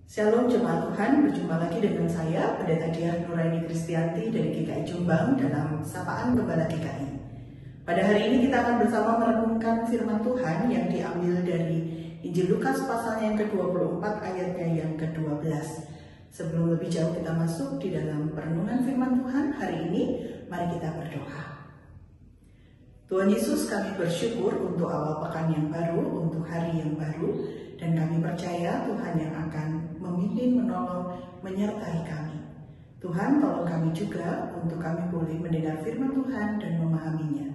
Shalom jemaat Tuhan, berjumpa lagi dengan saya, Pendeta Diah Nuraini Kristianti dari GKI Jombang dalam Sapaan Gembala GKI. Pada hari ini kita akan bersama merenungkan firman Tuhan yang diambil dari Injil Lukas pasalnya yang ke-24 ayatnya yang ke-12. Sebelum lebih jauh kita masuk di dalam perenungan firman Tuhan hari ini, mari kita berdoa. Tuhan Yesus, kami bersyukur untuk awal pekan yang baru, untuk hari yang baru, dan kami percaya Tuhan yang akan memimpin, menolong, menyertai kami. Tuhan, tolong kami juga untuk kami boleh mendengar firman Tuhan dan memahaminya.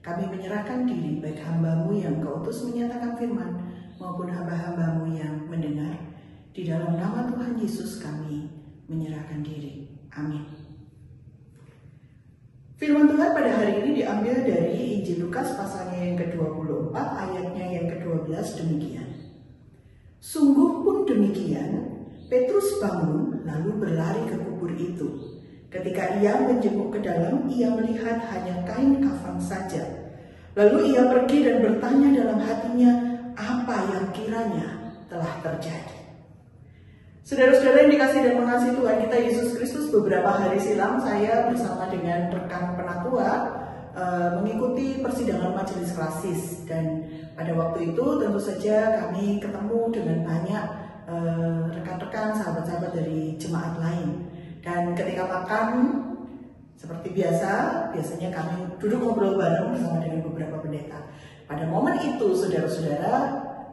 Kami menyerahkan diri, baik hamba-Mu yang Kau utus menyatakan firman, maupun hamba-hamba-Mu yang mendengar. Di dalam nama Tuhan Yesus kami menyerahkan diri. Amin. Firman Tuhan pada hari ini diambil dari Injil Lukas pasalnya yang ke-24 ayatnya yang ke-12 demikian. Sungguh pun demikian, Petrus bangun lalu berlari ke kubur itu. Ketika ia menjenguk ke dalam, ia melihat hanya kain kafan saja. Lalu ia pergi dan bertanya dalam hatinya apa yang kiranya telah terjadi. Saudara-saudara yang dikasih dan mengasihi Tuhan kita Yesus Kristus, beberapa hari silam saya bersama dengan rekan penatua mengikuti persidangan majelis klasis, dan pada waktu itu tentu saja kami ketemu dengan banyak rekan-rekan, sahabat-sahabat dari jemaat lain. Dan ketika makan, seperti biasanya kami duduk ngobrol bareng bersama dengan beberapa pendeta. Pada momen itu, saudara-saudara,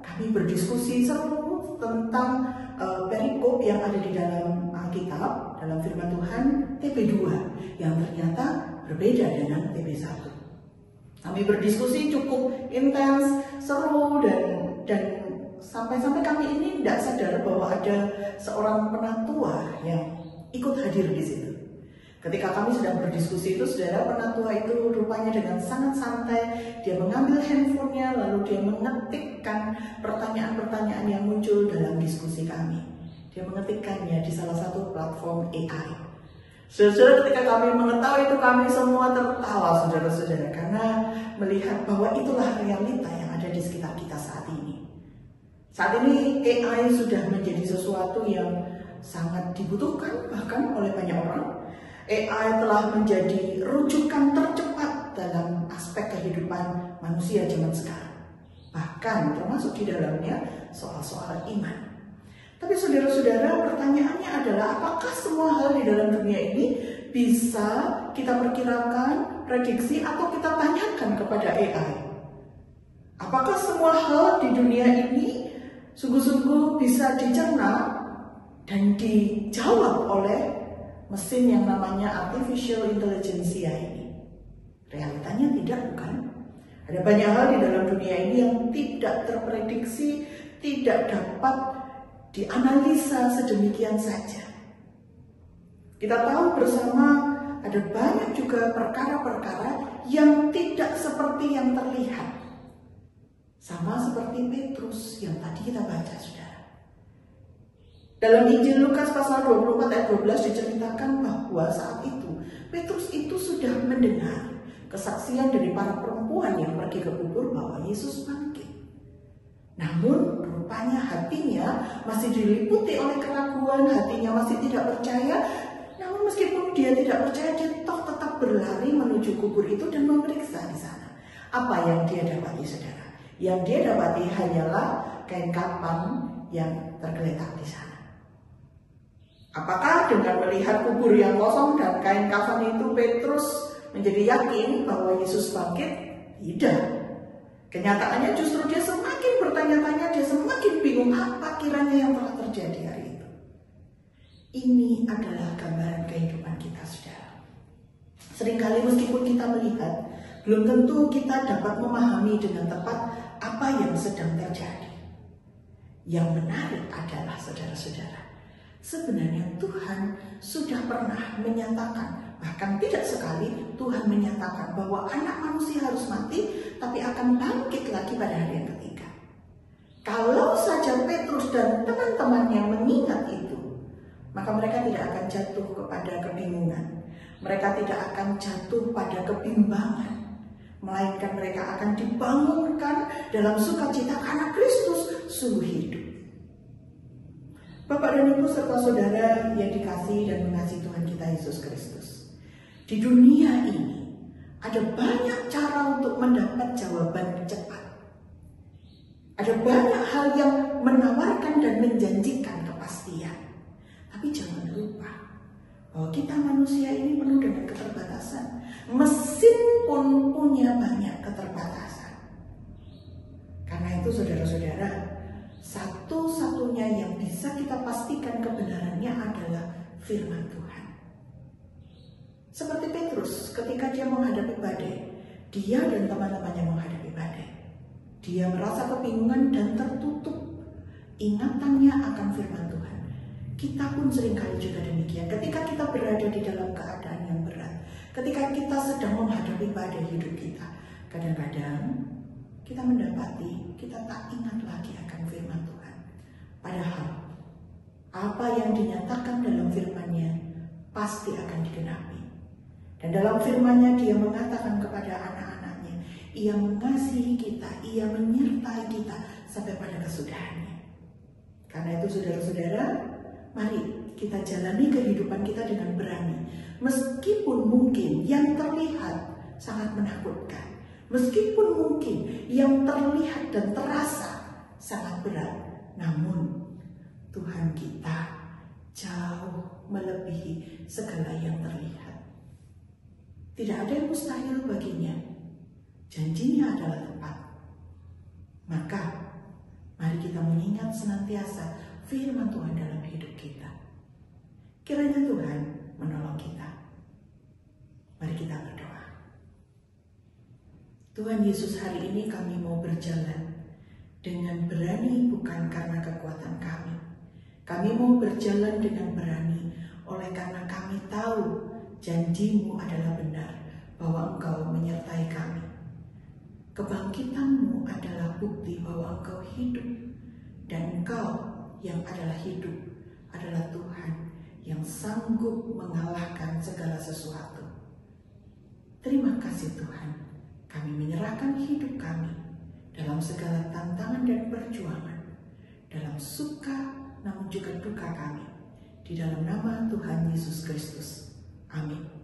kami berdiskusi seru tentang perikop yang ada di dalam Alkitab, dalam firman Tuhan TP2, yang ternyata berbeda dengan TP1. Kami berdiskusi cukup intens, seru, dan sampai kami ini tidak sadar bahwa ada seorang penatua yang ikut hadir di situ. Ketika kami sedang berdiskusi itu, saudara, penatua itu rupanya dengan sangat santai, dia mengambil handphonenya lalu dia mengetikkan pertanyaan-pertanyaan yang muncul dalam diskusi kami. Dia mengetikkannya di salah satu platform AI. Saudara, ketika kami mengetahui itu, kami semua tertawa, saudara-saudara, karena melihat bahwa itulah realita yang ada di sekitar kita saat ini. Saat ini AI sudah menjadi sesuatu yang sangat dibutuhkan bahkan oleh banyak orang. AI telah menjadi rujukan tercepat dalam aspek kehidupan manusia zaman sekarang. Bahkan termasuk di dalamnya soal-soal iman. Tapi saudara-saudara, pertanyaannya adalah apakah semua hal di dalam dunia ini bisa kita perkirakan, prediksi, atau kita tanyakan kepada AI? Apakah semua hal di dunia ini sungguh-sungguh bisa dicerna dan dijawab oleh mesin yang namanya artificial intelligence ini? Realitanya tidak, bukan? Ada banyak hal di dalam dunia ini yang tidak terprediksi, tidak dapat dianalisa sedemikian saja. Kita tahu bersama ada banyak juga perkara-perkara yang tidak seperti yang terlihat. Sama seperti Petrus yang tadi kita baca, saudara. Dalam Injil Lukas pasal 24 ayat 12 diceritakan bahwa saat itu Petrus itu sudah mendengar kesaksian dari para perempuan yang pergi ke kubur bahwa Yesus bangkit. Namun rupanya hatinya masih diliputi oleh keraguan, hatinya masih tidak percaya. Namun meskipun dia tidak percaya, dia toh tetap berlari menuju kubur itu dan memeriksa di sana. Apa yang dia dapati, saudara? Yang dia dapati hanyalah kain kafan yang tergeletak di sana. Apakah dengan melihat kubur yang kosong dan kain kafan itu Petrus menjadi yakin bahwa Yesus bangkit? Tidak. Kenyataannya justru dia semakin bertanya-tanya, dia semakin bingung apa kiranya yang telah terjadi hari itu. Ini adalah gambaran kehidupan kita, saudara. Seringkali meskipun kita melihat, belum tentu kita dapat memahami dengan tepat apa yang sedang terjadi. Yang menarik adalah, saudara-saudara, sebenarnya Tuhan sudah pernah menyatakan, bahkan tidak sekali Tuhan menyatakan bahwa anak manusia harus mati, tapi akan bangkit lagi pada hari yang ketiga. Kalau saja Petrus dan teman-temannya mengingat itu, maka mereka tidak akan jatuh kepada kebingungan. Mereka tidak akan jatuh pada kebimbangan. Melainkan mereka akan dibangunkan dalam sukacita karena Kristus sungguh hidup. Bapak dan Ibu serta saudara yang dikasihi dan mengasihi Tuhan kita Yesus Kristus. Di dunia ini ada banyak cara untuk mendapat jawaban cepat. Ada banyak hal yang menawarkan dan menjanjikan kepastian. Tapi jangan lupa bahwa kita manusia ini penuh dengan keterbatasan. Mesin pun punya banyak keterbatasan. Karena itu saudara-saudara, satu-satunya yang bisa kita pastikan kebenarannya adalah firman Tuhan. Seperti Petrus ketika dia menghadapi badai, dia dan teman-temannya menghadapi badai. Dia merasa kebingungan dan tertutup ingatannya akan firman Tuhan. Kita pun seringkali juga demikian. Ketika kita berada di dalam keadaan yang berat, ketika kita sedang menghadapi badai hidup kita, kadang-kadang kita mendapati kita tak ingat lagi akan firman Tuhan. Padahal apa yang dinyatakan dalam firman-Nya pasti akan digenapi. Dan dalam firman-Nya dia mengatakan kepada anak-anaknya, ia mengasihi kita, ia menyertai kita sampai pada kesudahannya. Karena itu saudara-saudara, mari kita jalani kehidupan kita dengan berani. Meskipun mungkin yang terlihat sangat menakutkan, meskipun mungkin yang terlihat dan terasa sangat berat, namun Tuhan kita jauh melebihi segala yang terlihat. Tidak ada yang mustahil baginya. Janjinya adalah tepat. Maka, mari kita mengingat senantiasa firman Tuhan dalam hidup kita. Kiranya Tuhan menolong kita. Mari kita berdoa. Tuhan Yesus, hari ini kami mau berjalan dengan berani bukan karena kekuatan kami. Kami mau berjalan dengan berani oleh karena kami tahu janji-Mu adalah benar, bahwa Engkau menyertai kami. Kebangkitan-Mu adalah bukti bahwa Engkau hidup, dan Engkau yang adalah hidup adalah Tuhan yang sanggup mengalahkan segala sesuatu. Terima kasih Tuhan, kami menyerahkan hidup kami dalam segala tantangan dan perjuangan, dalam suka namun juga duka kami, di dalam nama Tuhan Yesus Kristus. Amin.